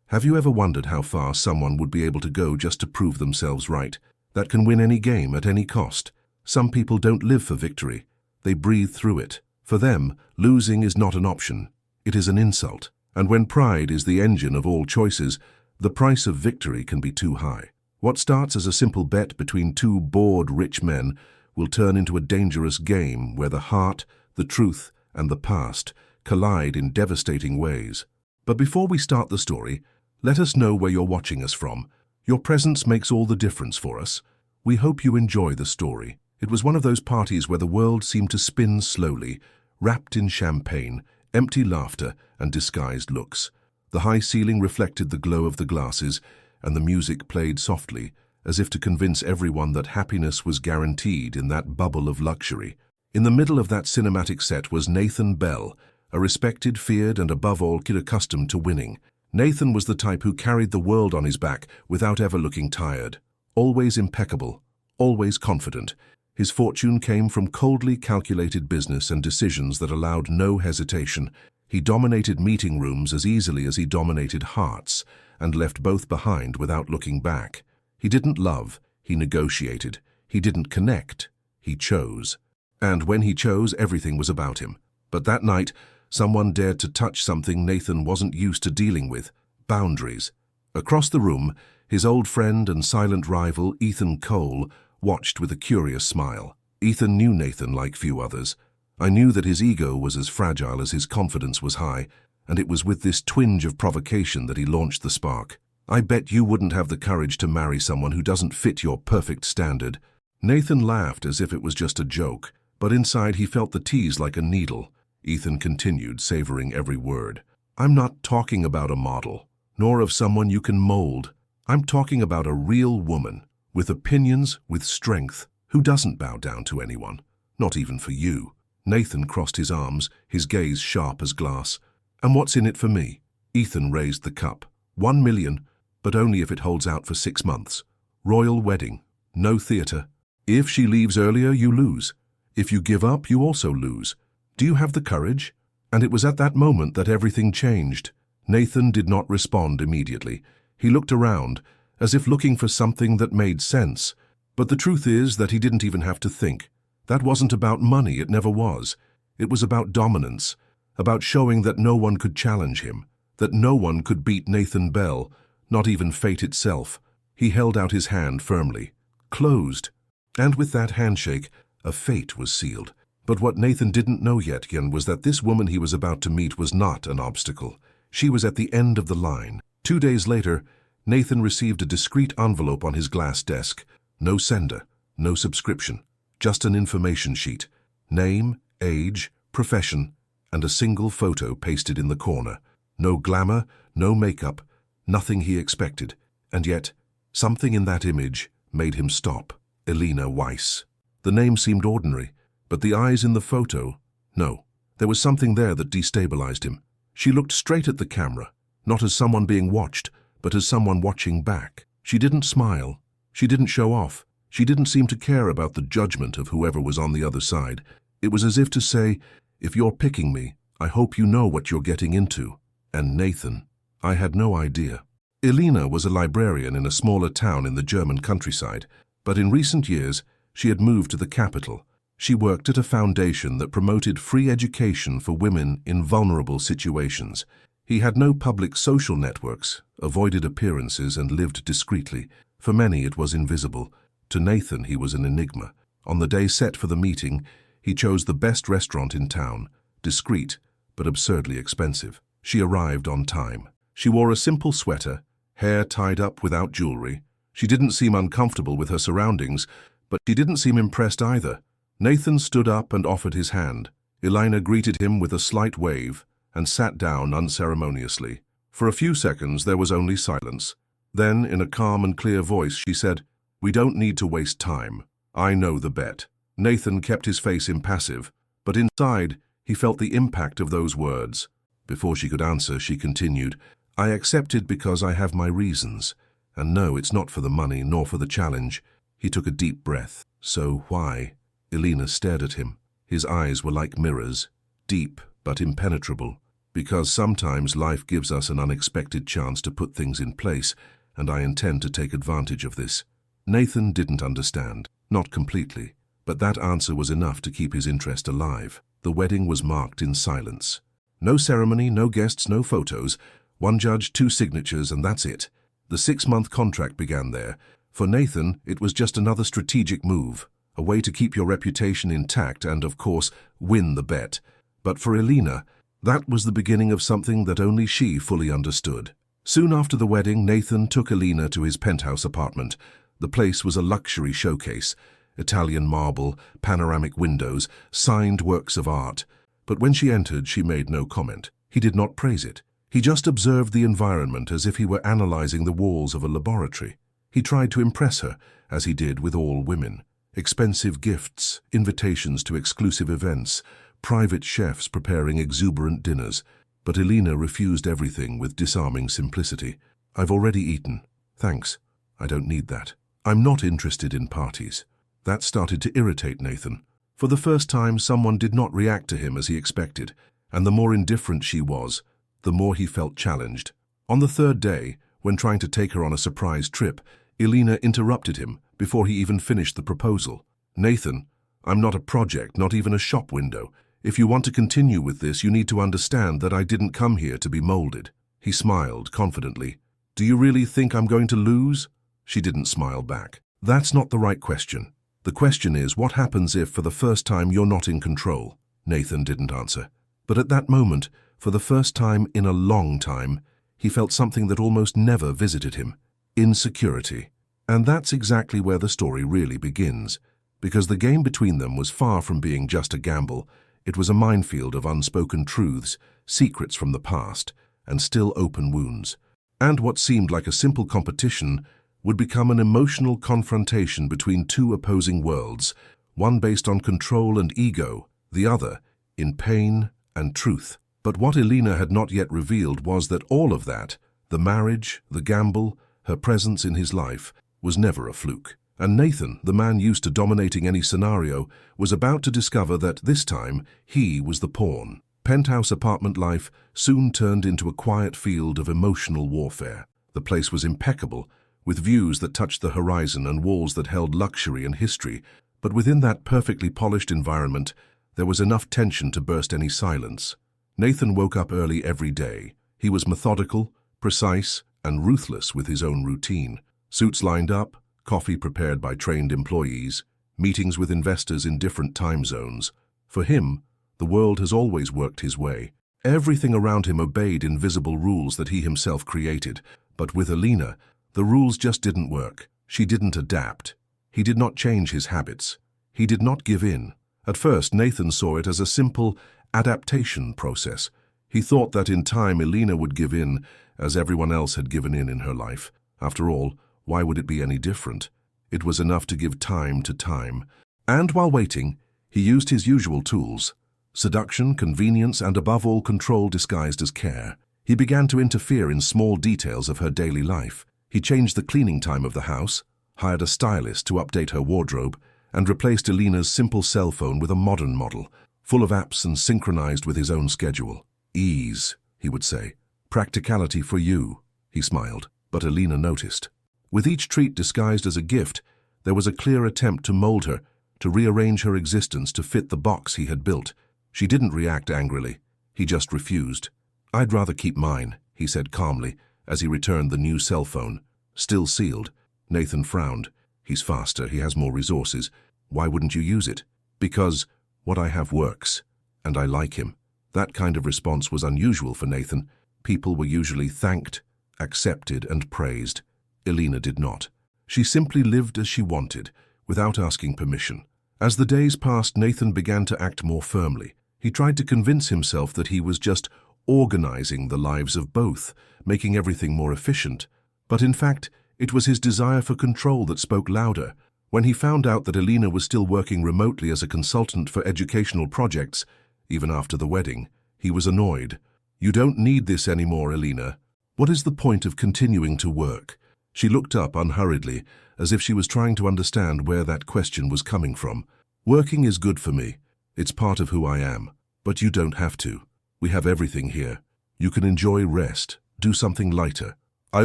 Have you ever wondered how far someone would be able to go just to prove themselves right? That can win any game at any cost. Some people don't live for victory. They breathe through it. For them, losing is not an option. It is an insult. And when pride is the engine of all choices, the price of victory can be too high. What starts as a simple bet between two bored rich men will turn into a dangerous game where the heart, the truth, and the past collide in devastating ways. But before we start the story, let us know where you're watching us from. Your presence makes all the difference for us. We hope you enjoy the story. It was one of those parties where the world seemed to spin slowly, wrapped in champagne, empty laughter, and disguised looks. The high ceiling reflected the glow of the glasses, and the music played softly, as if to convince everyone that happiness was guaranteed in that bubble of luxury. In the middle of that cinematic set was Nathan Bell, a respected, feared, and above all, kid accustomed to winning. Nathan was the type who carried the world on his back without ever looking tired. Always impeccable, always confident. His fortune came from coldly calculated business and decisions that allowed no hesitation. He dominated meeting rooms as easily as he dominated hearts, and left both behind without looking back. He didn't love, he negotiated. He didn't connect, he chose. And when he chose, everything was about him. But that night, someone dared to touch something Nathan wasn't used to dealing with: boundaries. Across the room, his old friend and silent rival, Ethan Cole, watched with a curious smile. Ethan knew Nathan like few others. I knew that his ego was as fragile as his confidence was high, and it was with this twinge of provocation that he launched the spark. "I bet you wouldn't have the courage to marry someone who doesn't fit your perfect standard." Nathan laughed as if it was just a joke, but inside he felt the tease like a needle. Ethan continued, savoring every word. "I'm not talking about a model, nor of someone you can mold. I'm talking about a real woman, with opinions, with strength, who doesn't bow down to anyone, not even for you." Nathan crossed his arms, his gaze sharp as glass. "And what's in it for me?" Ethan raised the cup. 1 million, but only if it holds out for 6 months. Royal wedding, no theatre. If she leaves earlier, you lose. If you give up, you also lose. Do you have the courage?" And it was at that moment that everything changed. Nathan did not respond immediately. He looked around, as if looking for something that made sense. But the truth is that he didn't even have to think. That wasn't about money, it never was. It was about dominance, about showing that no one could challenge him, that no one could beat Nathan Bell, not even fate itself. He held out his hand firmly, closed, and with that handshake, a fate was sealed. But what Nathan didn't know yet was that this woman he was about to meet was not an obstacle. She was at the end of the line. 2 days later, Nathan received a discreet envelope on his glass desk. No sender, no subscription, just an information sheet. Name, age, profession, and a single photo pasted in the corner. No glamour, no makeup, nothing he expected. And yet, something in that image made him stop. Elena Weiss. The name seemed ordinary, but the eyes in the photo, no. There was something there that destabilized him. She looked straight at the camera, not as someone being watched, but as someone watching back. She didn't smile. She didn't show off. She didn't seem to care about the judgment of whoever was on the other side. It was as if to say, "If you're picking me, I hope you know what you're getting into." And Nathan, I had no idea. Elena was a librarian in a smaller town in the German countryside, but in recent years, she had moved to the capital. She worked at a foundation that promoted free education for women in vulnerable situations. He had no public social networks, avoided appearances, and lived discreetly. For many, it was invisible. To Nathan, he was an enigma. On the day set for the meeting, he chose the best restaurant in town, discreet, but absurdly expensive. She arrived on time. She wore a simple sweater, hair tied up without jewelry. She didn't seem uncomfortable with her surroundings, but she didn't seem impressed either. Nathan stood up and offered his hand. Elena greeted him with a slight wave and sat down unceremoniously. For a few seconds, there was only silence. Then, in a calm and clear voice, she said, "We don't need to waste time. I know the bet." Nathan kept his face impassive, but inside, he felt the impact of those words. Before she could answer, she continued, "I accepted because I have my reasons. And no, it's not for the money, nor for the challenge." He took a deep breath. "So why?" Elena stared at him. His eyes were like mirrors, deep but impenetrable. Because sometimes life gives us an unexpected chance to put things in place, and I intend to take advantage of this. Nathan didn't understand, not completely, but that answer was enough to keep his interest alive. The wedding was marked in silence. No ceremony, no guests, no photos. One judge, 2 signatures, and that's it. The 6-month contract began there. For Nathan, it was just another strategic move, a way to keep your reputation intact and, of course, win the bet. But for Elena, that was the beginning of something that only she fully understood. Soon after the wedding, Nathan took Elena to his penthouse apartment. The place was a luxury showcase. Italian marble, panoramic windows, signed works of art. But when she entered, she made no comment. He did not praise it. He just observed the environment as if he were analyzing the walls of a laboratory. He tried to impress her, as he did with all women. Expensive gifts, invitations to exclusive events, private chefs preparing exuberant dinners. But Elena refused everything with disarming simplicity. "I've already eaten. Thanks. I don't need that. I'm not interested in parties." That started to irritate Nathan. For the first time, someone did not react to him as he expected, and the more indifferent she was, the more he felt challenged. On the 3rd day, when trying to take her on a surprise trip, Elena interrupted him before he even finished the proposal. "Nathan, I'm not a project, not even a shop window. If you want to continue with this, you need to understand that I didn't come here to be molded." He smiled confidently. "Do you really think I'm going to lose?" She didn't smile back. "That's not the right question. The question is, what happens if, for the first time, you're not in control?" Nathan didn't answer. But at that moment, for the first time in a long time, he felt something that almost never visited him: insecurity. And that's exactly where the story really begins, because the game between them was far from being just a gamble. It was a minefield of unspoken truths, secrets from the past, and still open wounds. And what seemed like a simple competition would become an emotional confrontation between 2 opposing worlds, one based on control and ego, the other in pain and truth. But what Elena had not yet revealed was that all of that, the marriage, the gamble, her presence in his life, was never a fluke. And Nathan, the man used to dominating any scenario, was about to discover that this time he was the pawn. Penthouse apartment life soon turned into a quiet field of emotional warfare. The place was impeccable, with views that touched the horizon and walls that held luxury and history. But within that perfectly polished environment, there was enough tension to burst any silence. Nathan woke up early every day. He was methodical, precise, and ruthless with his own routine. Suits lined up, coffee prepared by trained employees, meetings with investors in different time zones. For him, the world has always worked his way. Everything around him obeyed invisible rules that he himself created. But with Elena, the rules just didn't work. She didn't adapt. He did not change his habits. He did not give in. At first, Nathan saw it as a simple adaptation process. He thought that in time Elena would give in, as everyone else had given in her life. After all, why would it be any different? It was enough to give time to time. And while waiting, he used his usual tools: seduction, convenience, and above all, control disguised as care. He began to interfere in small details of her daily life. He changed the cleaning time of the house, hired a stylist to update her wardrobe, and replaced Elena's simple cell phone with a modern model, full of apps and synchronized with his own schedule. "Ease," he would say. "Practicality for you," he smiled. But Elena noticed. With each treat disguised as a gift, there was a clear attempt to mold her, to rearrange her existence to fit the box he had built. She didn't react angrily. He just refused. "I'd rather keep mine," he said calmly, as he returned the new cell phone, still sealed. Nathan frowned. "He's faster, he has more resources. Why wouldn't you use it?" "Because what I have works, and I like him." That kind of response was unusual for Nathan. People were usually thanked, accepted, and praised. Elena did not. She simply lived as she wanted, without asking permission. As the days passed, Nathan began to act more firmly. He tried to convince himself that he was just organizing the lives of both, making everything more efficient. But in fact, it was his desire for control that spoke louder. When he found out that Elena was still working remotely as a consultant for educational projects, even after the wedding, he was annoyed. "You don't need this anymore, Elena. What is the point of continuing to work?" She looked up unhurriedly, as if she was trying to understand where that question was coming from. "Working is good for me. It's part of who I am. But you don't have to. We have everything here. You can enjoy rest, do something lighter. I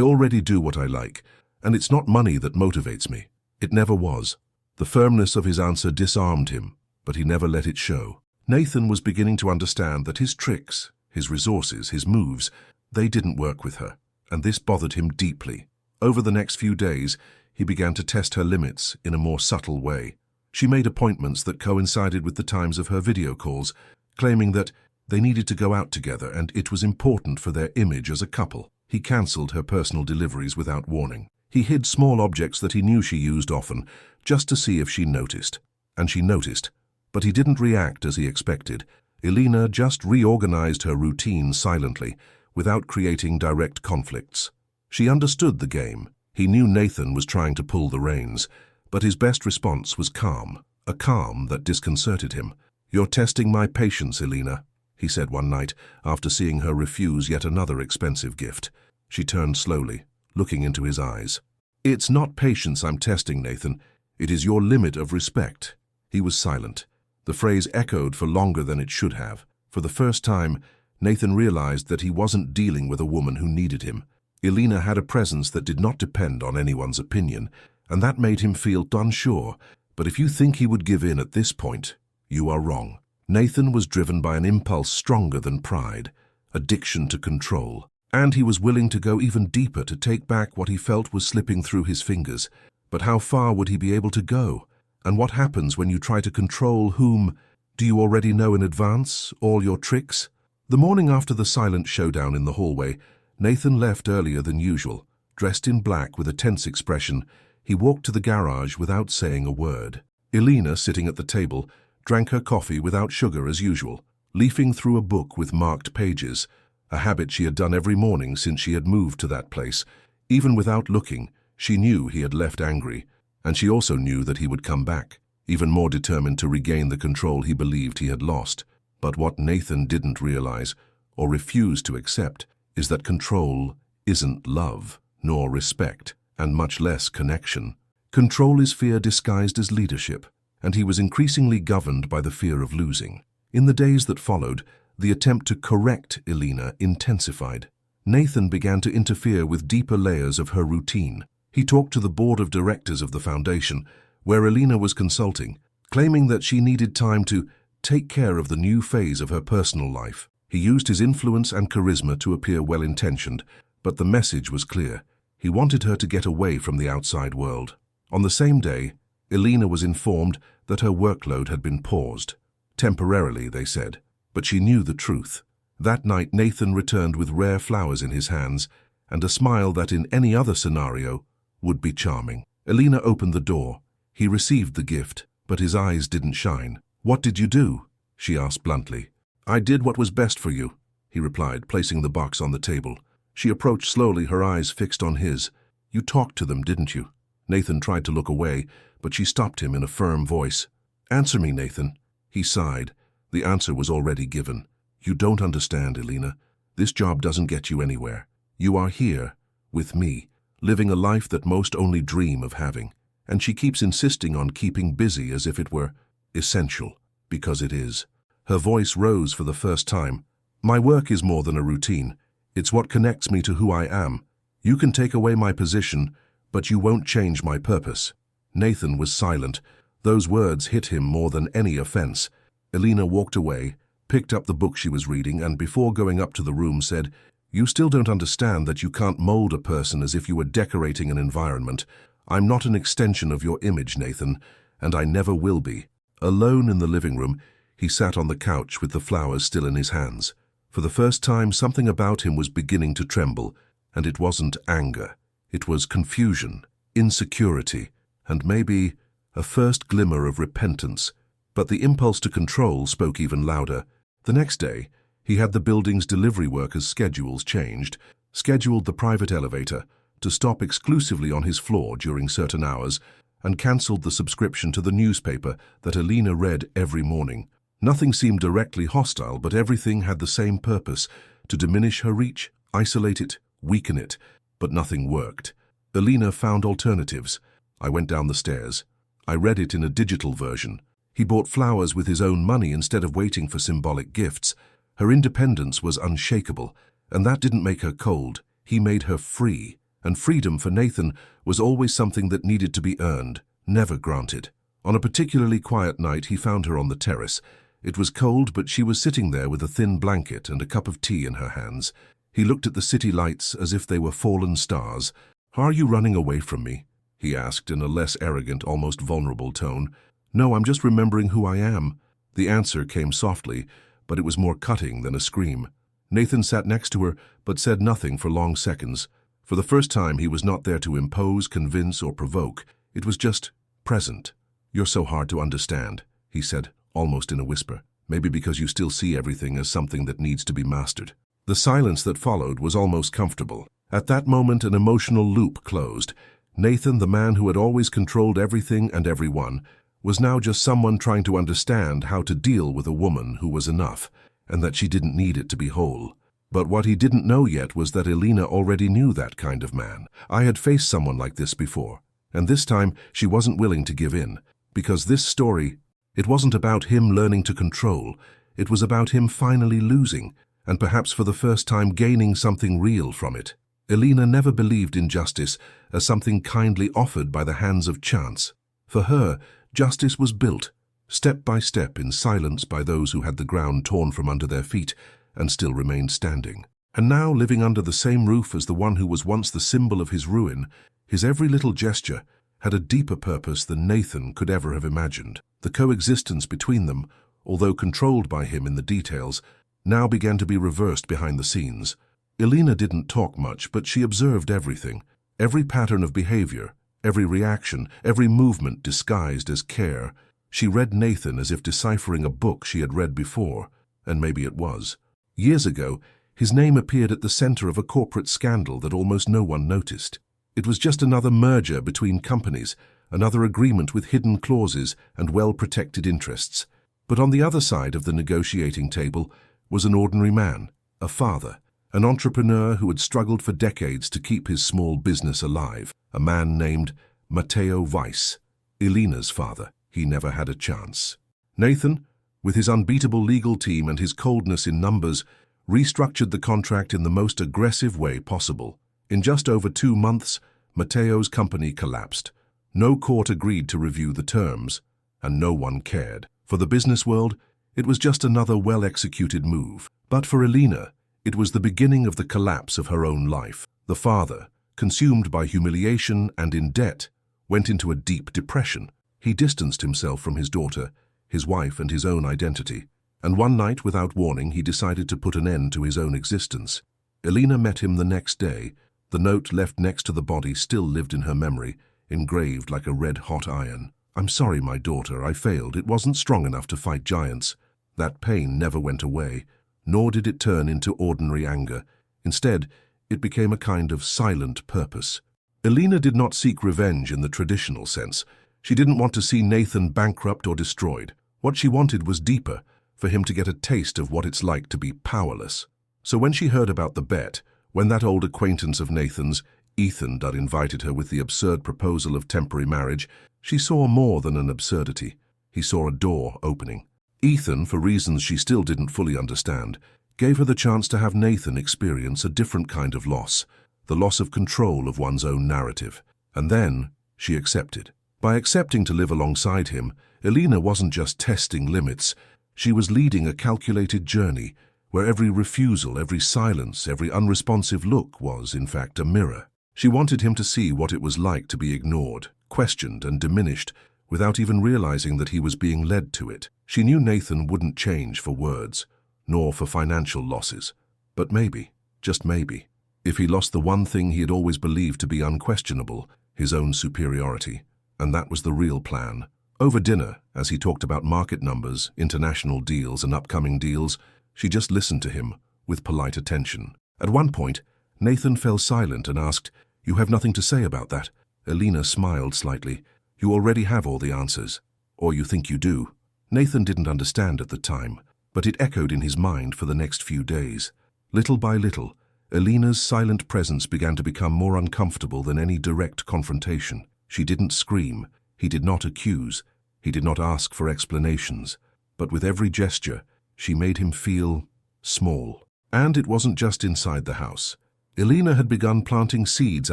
already do what I like, and it's not money that motivates me. It never was. The firmness of his answer disarmed him, but he never let it show. Nathan was beginning to understand that his tricks, his resources, his moves, they didn't work with her, and this bothered him deeply. Over the next few days, he began to test her limits in a more subtle way. She made appointments that coincided with the times of her video calls, claiming that they needed to go out together and it was important for their image as a couple. He cancelled her personal deliveries without warning. He hid small objects that he knew she used often, just to see if she noticed. And she noticed, but he didn't react as he expected. Elena just reorganized her routine silently, without creating direct conflicts. She understood the game. He knew Nathan was trying to pull the reins, but his best response was calm, a calm that disconcerted him. "You're testing my patience, Elena," he said one night after seeing her refuse yet another expensive gift. She turned slowly, looking into his eyes. "It's not patience I'm testing, Nathan. It is your limit of respect." He was silent. The phrase echoed for longer than it should have. For the first time, Nathan realized that he wasn't dealing with a woman who needed him. Elena had a presence that did not depend on anyone's opinion, and that made him feel unsure. But if you think he would give in at this point, you are wrong. Nathan was driven by an impulse stronger than pride, addiction to control, and he was willing to go even deeper to take back what he felt was slipping through his fingers. But how far would he be able to go? And what happens when you try to control whom? Do you already know in advance all your tricks? The morning after the silent showdown in the hallway, Nathan left earlier than usual. Dressed in black with a tense expression, he walked to the garage without saying a word. Elena, sitting at the table, drank her coffee without sugar as usual, leafing through a book with marked pages, a habit she had done every morning since she had moved to that place. Even without looking, she knew he had left angry, and she also knew that he would come back, even more determined to regain the control he believed he had lost. But what Nathan didn't realize, or refused to accept, is that control isn't love, nor respect, and much less connection. Control is fear disguised as leadership, and he was increasingly governed by the fear of losing. In the days that followed, the attempt to correct Elena intensified. Nathan began to interfere with deeper layers of her routine. He talked to the board of directors of the foundation, where Elena was consulting, claiming that she needed time to take care of the new phase of her personal life. He used his influence and charisma to appear well-intentioned, but the message was clear. He wanted her to get away from the outside world. On the same day, Elena was informed that her workload had been paused. Temporarily, they said, but she knew the truth. That night, Nathan returned with rare flowers in his hands and a smile that in any other scenario would be charming. Elena opened the door. He received the gift, but his eyes didn't shine. "What did you do?" she asked bluntly. "I did what was best for you," he replied, placing the box on the table. She approached slowly, her eyes fixed on his. "You talked to them, didn't you?" Nathan tried to look away, but she stopped him in a firm voice. "Answer me, Nathan." He sighed. The answer was already given. "You don't understand, Elena. This job doesn't get you anywhere. You are here, with me, living a life that most only dream of having. And she keeps insisting on keeping busy as if it were essential, because it is." Her voice rose for the first time. "My work is more than a routine. It's what connects me to who I am. You can take away my position, but you won't change my purpose." Nathan was silent. Those words hit him more than any offense. Elena walked away, picked up the book she was reading, and before going up to the room said, "You still don't understand that you can't mold a person as if you were decorating an environment. I'm not an extension of your image, Nathan, and I never will be." Alone in the living room, he sat on the couch with the flowers still in his hands. For the first time, something about him was beginning to tremble, and it wasn't anger. It was confusion, insecurity, and maybe a first glimmer of repentance. But the impulse to control spoke even louder. The next day, he had the building's delivery workers' schedules changed, scheduled the private elevator to stop exclusively on his floor during certain hours, and cancelled the subscription to the newspaper that Elena read every morning. Nothing seemed directly hostile, but everything had the same purpose: to diminish her reach, isolate it, weaken it. But nothing worked. Elena found alternatives. I went down the stairs. I read it in a digital version. He bought flowers with his own money instead of waiting for symbolic gifts. Her independence was unshakable. And that didn't make her cold. He made her free. And freedom for Nathan was always something that needed to be earned, never granted. On a particularly quiet night, he found her on the terrace. It was cold, but she was sitting there with a thin blanket and a cup of tea in her hands. He looked at the city lights as if they were fallen stars. "Are you running away from me?" he asked in a less arrogant, almost vulnerable tone. "No, I'm just remembering who I am." The answer came softly, but it was more cutting than a scream. Nathan sat next to her, but said nothing for long seconds. For the first time, he was not there to impose, convince, or provoke. It was just present. "You're so hard to understand," he said, almost in a whisper. "Maybe because you still see everything as something that needs to be mastered." The silence that followed was almost comfortable. At that moment, an emotional loop closed. Nathan, the man who had always controlled everything and everyone, was now just someone trying to understand how to deal with a woman who was enough, and that she didn't need it to be whole. But what he didn't know yet was that Elena already knew that kind of man. I had faced someone like this before, and this time she wasn't willing to give in. Because this story, it wasn't about him learning to control. It was about him finally losing, and perhaps for the first time gaining something real from it. Elena never believed in justice as something kindly offered by the hands of chance. For her, justice was built, step by step, in silence by those who had the ground torn from under their feet and still remained standing. And now, living under the same roof as the one who was once the symbol of his ruin, his every little gesture had a deeper purpose than Nathan could ever have imagined. The coexistence between them, although controlled by him in the details, now began to be reversed behind the scenes. Elena didn't talk much, but she observed everything. Every pattern of behavior, every reaction, every movement disguised as care. She read Nathan as if deciphering a book she had read before, and maybe it was. Years ago, his name appeared at the center of a corporate scandal that almost no one noticed. It was just another merger between companies, another agreement with hidden clauses and well-protected interests. But on the other side of the negotiating table was an ordinary man, a father, an entrepreneur who had struggled for decades to keep his small business alive, a man named Matteo Weiss, Elena's father. He never had a chance. Nathan, with his unbeatable legal team and his coldness in numbers, restructured the contract in the most aggressive way possible. In just over 2 months, Matteo's company collapsed. No court agreed to review the terms, and no one cared. For the business world, it was just another well-executed move. But for Elena, it was the beginning of the collapse of her own life. The father, consumed by humiliation and in debt, went into a deep depression. He distanced himself from his daughter, his wife, and his own identity. And one night, without warning, he decided to put an end to his own existence. Elena met him the next day. The note left next to the body still lived in her memory, engraved like a red-hot iron. "I'm sorry, my daughter, I failed. It wasn't strong enough to fight giants." That pain never went away, nor did it turn into ordinary anger. Instead, it became a kind of silent purpose. Elena did not seek revenge in the traditional sense. She didn't want to see Nathan bankrupt or destroyed. What she wanted was deeper, for him to get a taste of what it's like to be powerless. So when she heard about the bet, when that old acquaintance of Nathan's, Ethan, had invited her with the absurd proposal of temporary marriage, she saw more than an absurdity. He saw a door opening. Ethan, for reasons she still didn't fully understand, gave her the chance to have Nathan experience a different kind of loss, the loss of control of one's own narrative. And then she accepted. By accepting to live alongside him, Elena wasn't just testing limits. She was leading a calculated journey where every refusal, every silence, every unresponsive look was, in fact, a mirror. She wanted him to see what it was like to be ignored, questioned, and diminished without even realizing that he was being led to it. She knew Nathan wouldn't change for words, nor for financial losses. But maybe, just maybe, if he lost the one thing he had always believed to be unquestionable, his own superiority. And that was the real plan. Over dinner, as he talked about market numbers, international deals, and upcoming deals, she just listened to him with polite attention. At one point, Nathan fell silent and asked, "You have nothing to say about that?" Elena smiled slightly. "You already have all the answers. Or you think you do." Nathan didn't understand at the time, but it echoed in his mind for the next few days. Little by little, Elena's silent presence began to become more uncomfortable than any direct confrontation. She didn't scream. He did not accuse. He did not ask for explanations. But with every gesture, she made him feel small. And it wasn't just inside the house. Elena had begun planting seeds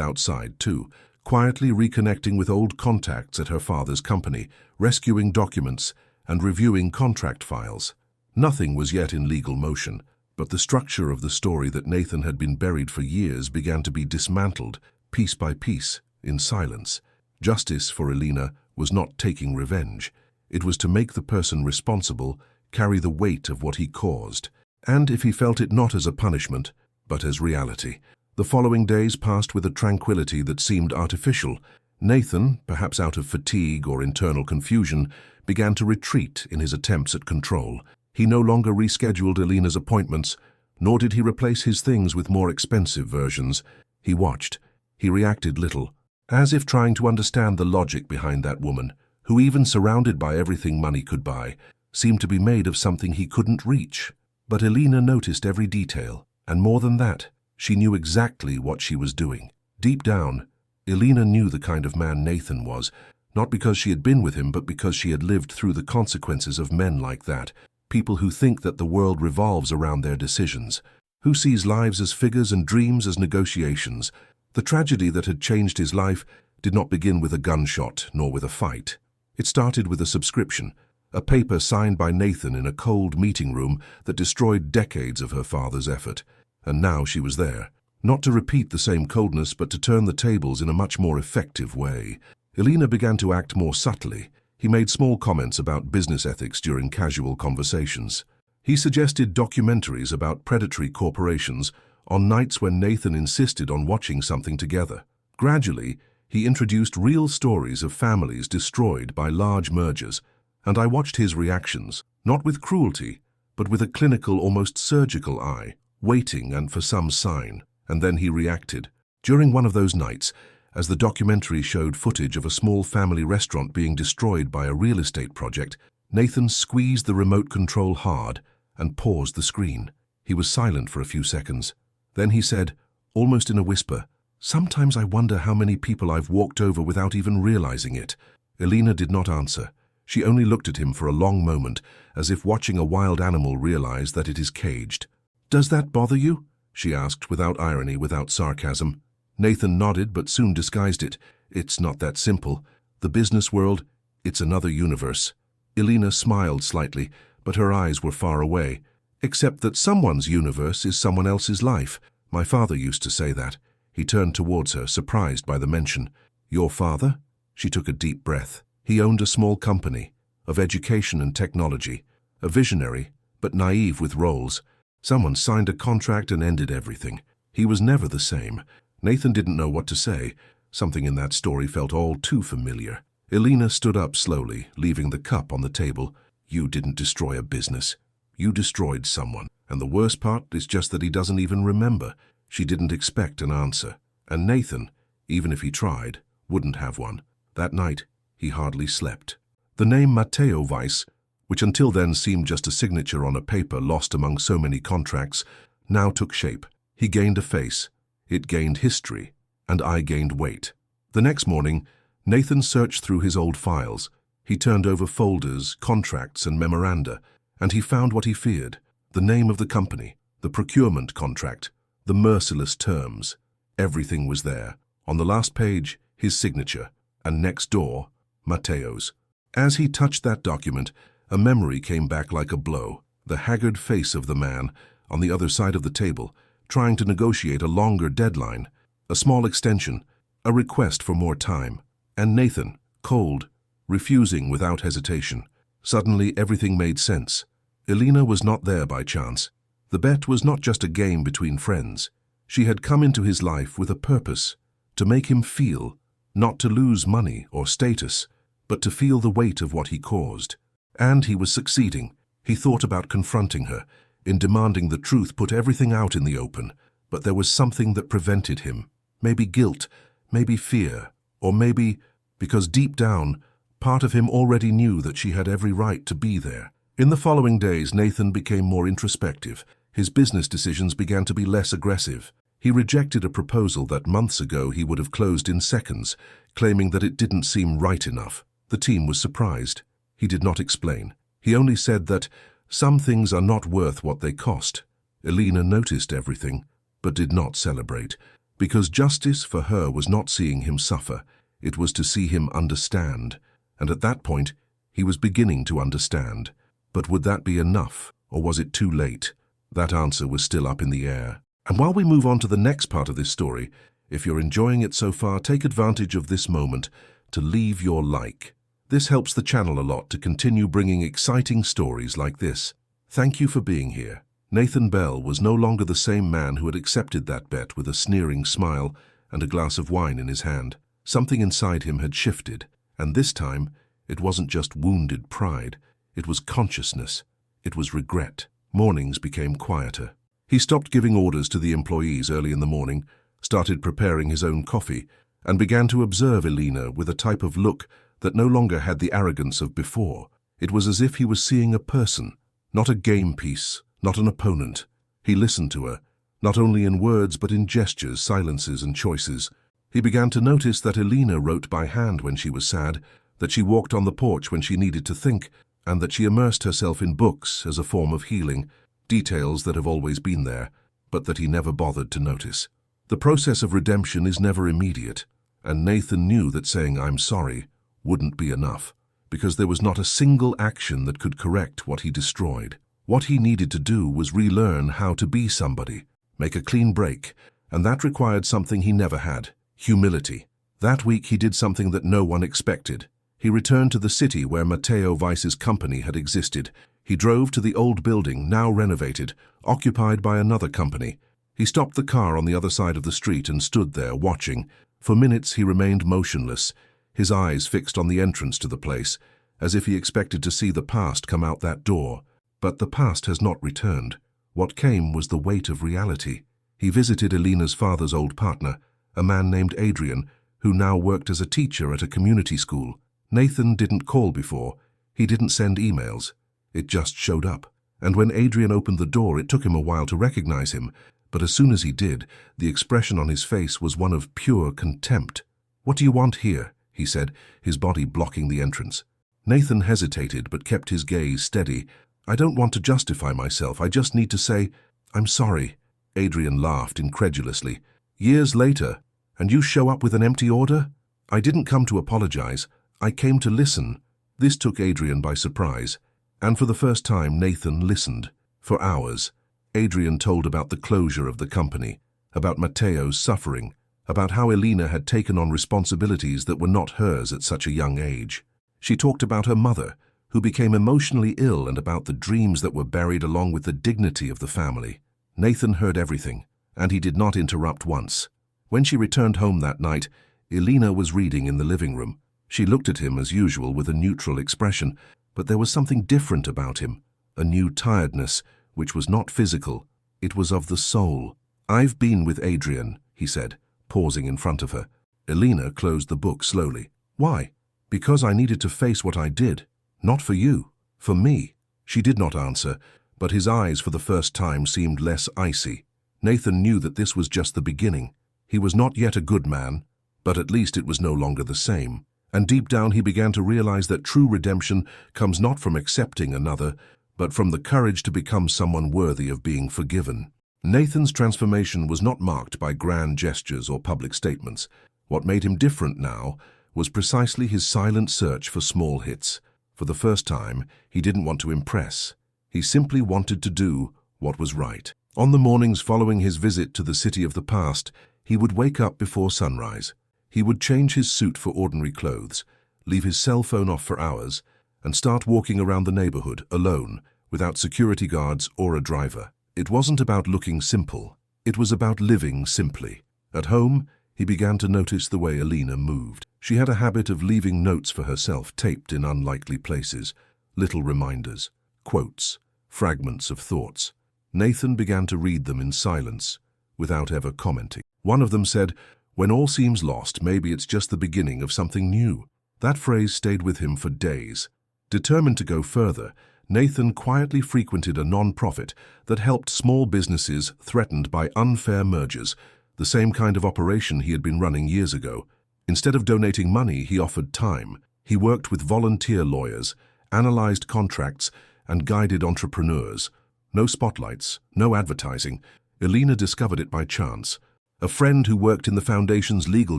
outside too, quietly reconnecting with old contacts at her father's company, rescuing documents, and reviewing contract files. Nothing was yet in legal motion, but the structure of the story that Nathan had been buried for years began to be dismantled, piece by piece, in silence. Justice for Elena was not taking revenge. It was to make the person responsible carry the weight of what he caused, and if he felt it not as a punishment, but as reality. The following days passed with a tranquility that seemed artificial. Nathan, perhaps out of fatigue or internal confusion, began to retreat in his attempts at control. He no longer rescheduled Elena's appointments, nor did he replace his things with more expensive versions. He watched. He reacted little, as if trying to understand the logic behind that woman, who, even surrounded by everything money could buy, seemed to be made of something he couldn't reach. But Elena noticed every detail, and more than that, she knew exactly what she was doing. Deep down, Elena knew the kind of man Nathan was, not because she had been with him, but because she had lived through the consequences of men like that, people who think that the world revolves around their decisions, who sees lives as figures and dreams as negotiations. The tragedy that had changed his life did not begin with a gunshot nor with a fight. It started with a subscription, a paper signed by Nathan in a cold meeting room that destroyed decades of her father's effort. And now she was there, not to repeat the same coldness, but to turn the tables in a much more effective way. Elena began to act more subtly. He made small comments about business ethics during casual conversations. He suggested documentaries about predatory corporations on nights when Nathan insisted on watching something together. Gradually, he introduced real stories of families destroyed by large mergers, and I watched his reactions, not with cruelty, but with a clinical, almost surgical eye, waiting and for some sign, and then he reacted. During one of those nights, as the documentary showed footage of a small family restaurant being destroyed by a real estate project, Nathan squeezed the remote control hard and paused the screen. He was silent for a few seconds. Then he said, almost in a whisper, "Sometimes I wonder how many people I've walked over without even realizing it." Elena did not answer. She only looked at him for a long moment, as if watching a wild animal realize that it is caged. "Does that bother you?" she asked, without irony, without sarcasm. Nathan nodded, but soon disguised it. "It's not that simple. The business world, it's another universe." Elena smiled slightly, but her eyes were far away. "Except that someone's universe is someone else's life. My father used to say that." He turned towards her, surprised by the mention. "Your father?" She took a deep breath. He owned a small company, of education and technology, a visionary, but naive with roles. Someone signed a contract and ended everything. He was never the same. Nathan didn't know what to say. Something in that story felt all too familiar. Elena stood up slowly, leaving the cup on the table. "You didn't destroy a business. You destroyed someone. And the worst part is just that he doesn't even remember." She didn't expect an answer. And Nathan, even if he tried, wouldn't have one. That night, he hardly slept. The name Matteo Weiss, which until then seemed just a signature on a paper lost among so many contracts, now took shape. He gained a face. It gained history, and I gained weight. The next morning, Nathan searched through his old files. He turned over folders, contracts, and memoranda, and he found what he feared: the name of the company, the procurement contract, the merciless terms. Everything was there. On the last page, his signature, and next door, Matteo's. As he touched that document, a memory came back like a blow. The haggard face of the man, on the other side of the table, trying to negotiate a longer deadline, a small extension, a request for more time. And Nathan, cold, refusing without hesitation. Suddenly everything made sense. Elena was not there by chance. The bet was not just a game between friends. She had come into his life with a purpose, to make him feel, not to lose money or status, but to feel the weight of what he caused. And he was succeeding. He thought about confronting her, in demanding the truth, put everything out in the open, but there was something that prevented him. Maybe guilt, maybe fear, or maybe because deep down, part of him already knew that she had every right to be there. In the following days, Nathan became more introspective. His business decisions began to be less aggressive. He rejected a proposal that months ago he would have closed in seconds, claiming that it didn't seem right enough. The team was surprised. He did not explain. He only said that some things are not worth what they cost. Elena noticed everything, but did not celebrate, because justice for her was not seeing him suffer, it was to see him understand, and at that point, he was beginning to understand. But would that be enough, or was it too late? That answer was still up in the air. And while we move on to the next part of this story, if you're enjoying it so far, take advantage of this moment to leave your like. This helps the channel a lot to continue bringing exciting stories like this. Thank you for being here. Nathan Bell was no longer the same man who had accepted that bet with a sneering smile and a glass of wine in his hand. Something inside him had shifted, and this time, it wasn't just wounded pride. It was consciousness. It was regret. Mornings became quieter. He stopped giving orders to the employees early in the morning, started preparing his own coffee, and began to observe Elena with a type of look that no longer had the arrogance of before. It was as if he was seeing a person, not a game piece, not an opponent. He listened to her, not only in words but in gestures, silences, and choices. He began to notice that Elena wrote by hand when she was sad, that she walked on the porch when she needed to think, and that she immersed herself in books as a form of healing, details that have always been there, but that he never bothered to notice. The process of redemption is never immediate, and Nathan knew that saying "I'm sorry" wouldn't be enough, because there was not a single action that could correct what he destroyed. What he needed to do was relearn how to be somebody, make a clean break, and that required something he never had: humility. That week he did something that no one expected. He returned to the city where Matteo Weiss's company had existed. He drove to the old building, now renovated, occupied by another company. He stopped the car on the other side of the street and stood there, watching. For minutes he remained motionless, his eyes fixed on the entrance to the place, as if he expected to see the past come out that door. But the past has not returned. What came was the weight of reality. He visited Elena's father's old partner, a man named Adrian, who now worked as a teacher at a community school. Nathan didn't call before. He didn't send emails. It just showed up. And when Adrian opened the door, it took him a while to recognize him. But as soon as he did, the expression on his face was one of pure contempt. "What do you want here?" he said, his body blocking the entrance. Nathan hesitated but kept his gaze steady. "I don't want to justify myself. I just need to say, I'm sorry." Adrian laughed incredulously. "Years later, and you show up with an empty order?" "I didn't come to apologize. I came to listen." This took Adrian by surprise, and for the first time Nathan listened. For hours, Adrian told about the closure of the company, about Matteo's suffering, about how Elena had taken on responsibilities that were not hers at such a young age. She talked about her mother, who became emotionally ill, and about the dreams that were buried along with the dignity of the family. Nathan heard everything, and he did not interrupt once. When she returned home that night, Elena was reading in the living room. She looked at him as usual with a neutral expression, but there was something different about him, a new tiredness, which was not physical. It was of the soul. "I've been with Adrian," he said, pausing in front of her. Elena closed the book slowly. "Why?" "Because I needed to face what I did. Not for you, for me." She did not answer, but his eyes for the first time seemed less icy. Nathan knew that this was just the beginning. He was not yet a good man, but at least it was no longer the same. And deep down he began to realize that true redemption comes not from accepting another, but from the courage to become someone worthy of being forgiven. Nathan's transformation was not marked by grand gestures or public statements. What made him different now was precisely his silent search for small hits. For the first time, he didn't want to impress. He simply wanted to do what was right. On the mornings following his visit to the city of the past, he would wake up before sunrise. He would change his suit for ordinary clothes, leave his cell phone off for hours, and start walking around the neighborhood alone, without security guards or a driver. It wasn't about looking simple. It was about living simply. At home, he began to notice the way Elena moved. She had a habit of leaving notes for herself taped in unlikely places, little reminders, quotes, fragments of thoughts. Nathan began to read them in silence, without ever commenting. One of them said, "When all seems lost, maybe it's just the beginning of something new." That phrase stayed with him for days. Determined to go further, Nathan quietly frequented a non-profit that helped small businesses threatened by unfair mergers, the same kind of operation he had been running years ago. Instead of donating money, he offered time. He worked with volunteer lawyers, analyzed contracts, and guided entrepreneurs. No spotlights, no advertising. Elena discovered it by chance. A friend who worked in the foundation's legal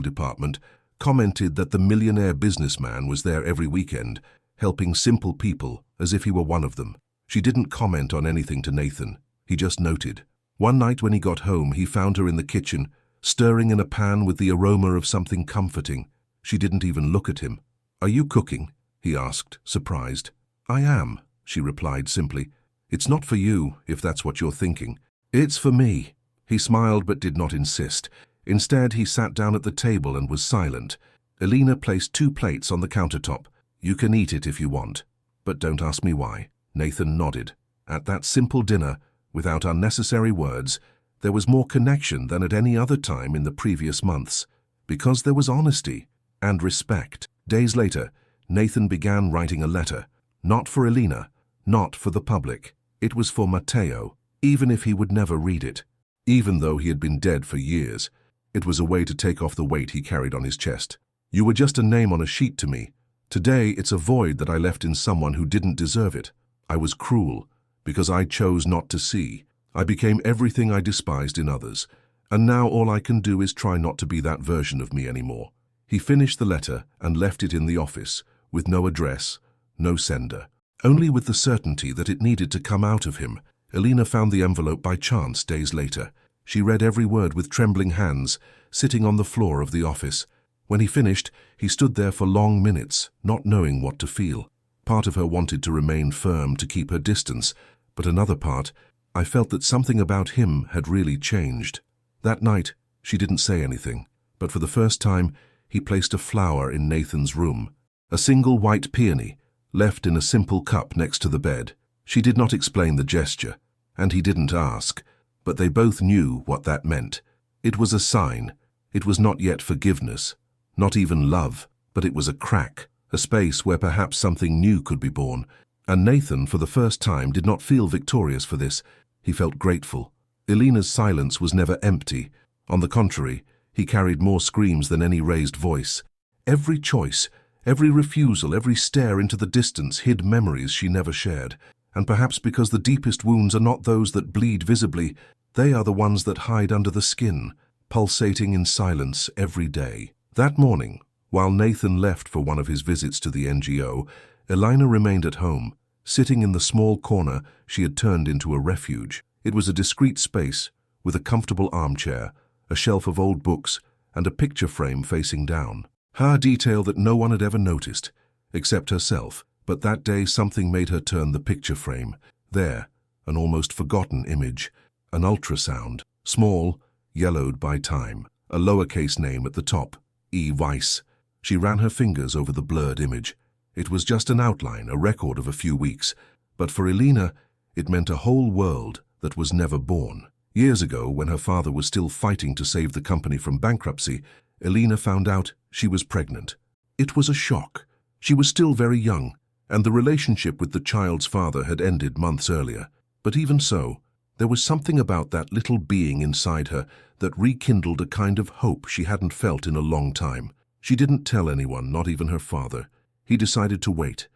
department commented that the millionaire businessman was there every weekend, helping simple people as if he were one of them. She didn't comment on anything to Nathan. He just noted. One night when he got home, he found her in the kitchen, stirring in a pan with the aroma of something comforting. She didn't even look at him. "Are you cooking?" he asked, surprised. "I am," she replied simply. "It's not for you, if that's what you're thinking. It's for me." He smiled but did not insist. Instead, he sat down at the table and was silent. Elena placed 2 plates on the countertop. "You can eat it if you want, but don't ask me why." Nathan nodded. At that simple dinner, without unnecessary words, there was more connection than at any other time in the previous months, because there was honesty and respect. Days later, Nathan began writing a letter, not for Elena, not for the public. It was for Matteo, even if he would never read it. Even though he had been dead for years, it was a way to take off the weight he carried on his chest. "You were just a name on a sheet to me. Today it's a void that I left in someone who didn't deserve it. I was cruel, because I chose not to see. I became everything I despised in others, and now all I can do is try not to be that version of me anymore." He finished the letter and left it in the office, with no address, no sender. Only with the certainty that it needed to come out of him. Elena found the envelope by chance days later. She read every word with trembling hands, sitting on the floor of the office. When he finished, he stood there for long minutes, not knowing what to feel. Part of her wanted to remain firm to keep her distance, but another part, I felt that something about him had really changed. That night, she didn't say anything, but for the first time, he placed a flower in Nathan's room. A single white peony, left in a simple cup next to the bed. She did not explain the gesture, and he didn't ask, but they both knew what that meant. It was a sign. It was not yet forgiveness, not even love, but it was a crack, a space where perhaps something new could be born. And Nathan, for the first time, did not feel victorious for this. He felt grateful. Elena's silence was never empty. On the contrary, he carried more screams than any raised voice. Every choice, every refusal, every stare into the distance hid memories she never shared. And perhaps because the deepest wounds are not those that bleed visibly, they are the ones that hide under the skin, pulsating in silence every day. That morning, while Nathan left for one of his visits to the NGO, Elena remained at home, sitting in the small corner she had turned into a refuge. It was a discreet space, with a comfortable armchair, a shelf of old books, and a picture frame facing down. Her detail that no one had ever noticed, except herself. But that day something made her turn the picture frame. There, an almost forgotten image, an ultrasound, small, yellowed by time, a lowercase name at the top, E. Weiss. She ran her fingers over the blurred image. It was just an outline, a record of a few weeks, but for Elena, it meant a whole world that was never born. Years ago, when her father was still fighting to save the company from bankruptcy, Elena found out she was pregnant. It was a shock. She was still very young, and the relationship with the child's father had ended months earlier. But even so, there was something about that little being inside her that rekindled a kind of hope she hadn't felt in a long time. She didn't tell anyone, not even her father. He decided to wait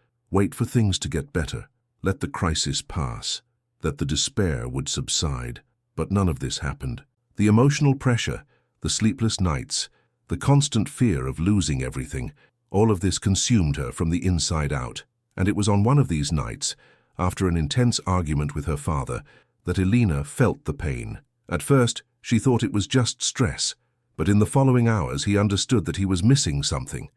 for things to get better, let the crisis pass, that the despair would subside. But none of this happened. The emotional pressure, the sleepless nights, the constant fear of losing everything, all of this consumed her from the inside out. And it was on one of these nights, after an intense argument with her father, that Elena felt the pain. At first, she thought it was just stress, but in the following hours he understood that he was missing something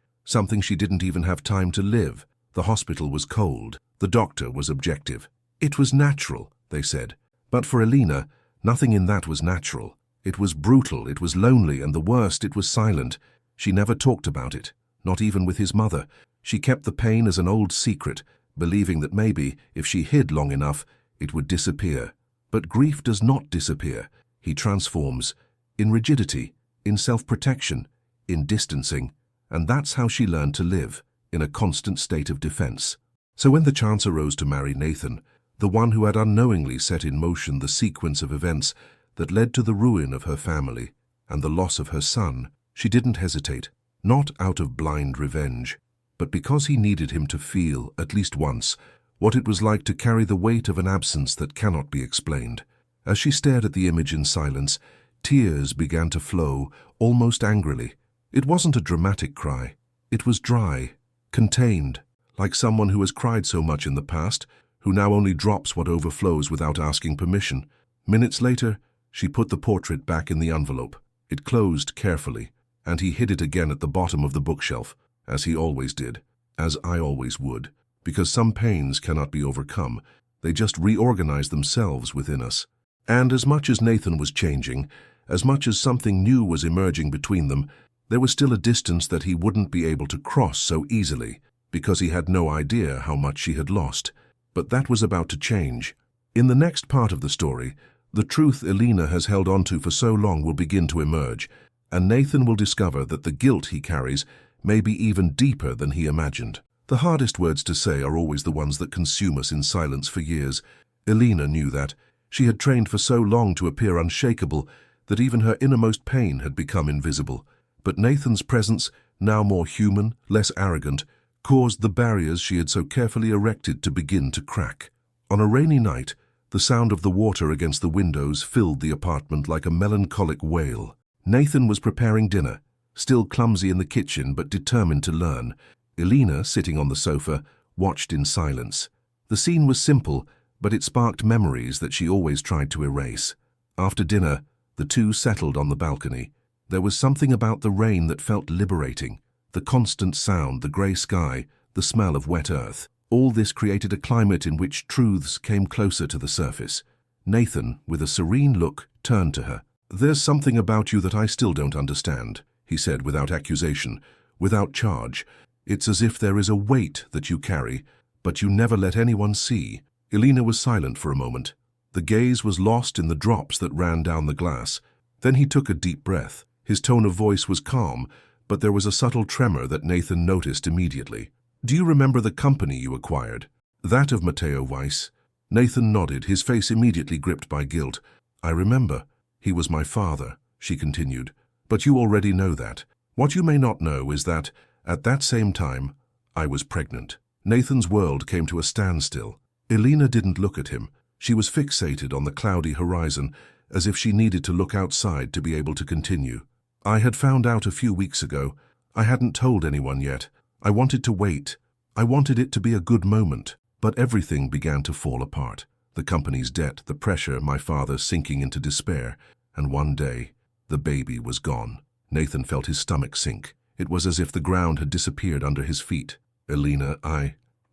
she didn't even have time to live. The hospital was cold. The doctor was objective. It was natural, they said. But for Elena, nothing in that was natural. It was brutal, it was lonely, and the worst, it was silent. She never talked about it, not even with his mother. She kept the pain as an old secret, believing that maybe, if she hid long enough, it would disappear. But grief does not disappear. He transforms, in rigidity, in self-protection, in distancing, and that's how she learned to live, in a constant state of defense. So when the chance arose to marry Nathan, the one who had unknowingly set in motion the sequence of events that led to the ruin of her family and the loss of her son, she didn't hesitate, not out of blind revenge, but because he needed him to feel, at least once, what it was like to carry the weight of an absence that cannot be explained. As she stared at the image in silence, tears began to flow, almost angrily. It wasn't a dramatic cry. It was dry, contained, like someone who has cried so much in the past, who now only drops what overflows without asking permission. Minutes later, she put the portrait back in the envelope. It closed carefully, and he hid it again at the bottom of the bookshelf, as he always did, as I always would, because some pains cannot be overcome. They just reorganize themselves within us. And as much as Nathan was changing, as much as something new was emerging between them, there was still a distance that he wouldn't be able to cross so easily, because he had no idea how much she had lost. But that was about to change. In the next part of the story, the truth Elena has held onto for so long will begin to emerge, and Nathan will discover that the guilt he carries may be even deeper than he imagined. The hardest words to say are always the ones that consume us in silence for years. Elena knew that. She had trained for so long to appear unshakable that even her innermost pain had become invisible. But Nathan's presence, now more human, less arrogant, caused the barriers she had so carefully erected to begin to crack. On a rainy night, the sound of the water against the windows filled the apartment like a melancholic wail. Nathan was preparing dinner, still clumsy in the kitchen but determined to learn. Elena, sitting on the sofa, watched in silence. The scene was simple, but it sparked memories that she always tried to erase. After dinner, the two settled on the balcony. There was something about the rain that felt liberating. The constant sound, the grey sky, the smell of wet earth. All this created a climate in which truths came closer to the surface. Nathan, with a serene look, turned to her. "There's something about you that I still don't understand," he said without accusation, without charge. "It's as if there is a weight that you carry, but you never let anyone see." Elena was silent for a moment. The gaze was lost in the drops that ran down the glass. Then he took a deep breath. His tone of voice was calm, but there was a subtle tremor that Nathan noticed immediately. "Do you remember the company you acquired?" "That of Matteo Weiss?" Nathan nodded, his face immediately gripped by guilt. "I remember. He was my father," she continued. "But you already know that. What you may not know is that, at that same time, I was pregnant." Nathan's world came to a standstill. Elena didn't look at him. She was fixated on the cloudy horizon, as if she needed to look outside to be able to continue. "I had found out a few weeks ago. I hadn't told anyone yet. I wanted to wait. I wanted it to be a good moment. But everything began to fall apart. The company's debt, the pressure, my father sinking into despair. And one day, the baby was gone." Nathan felt his stomach sink. It was as if the ground had disappeared under his feet. "Elena,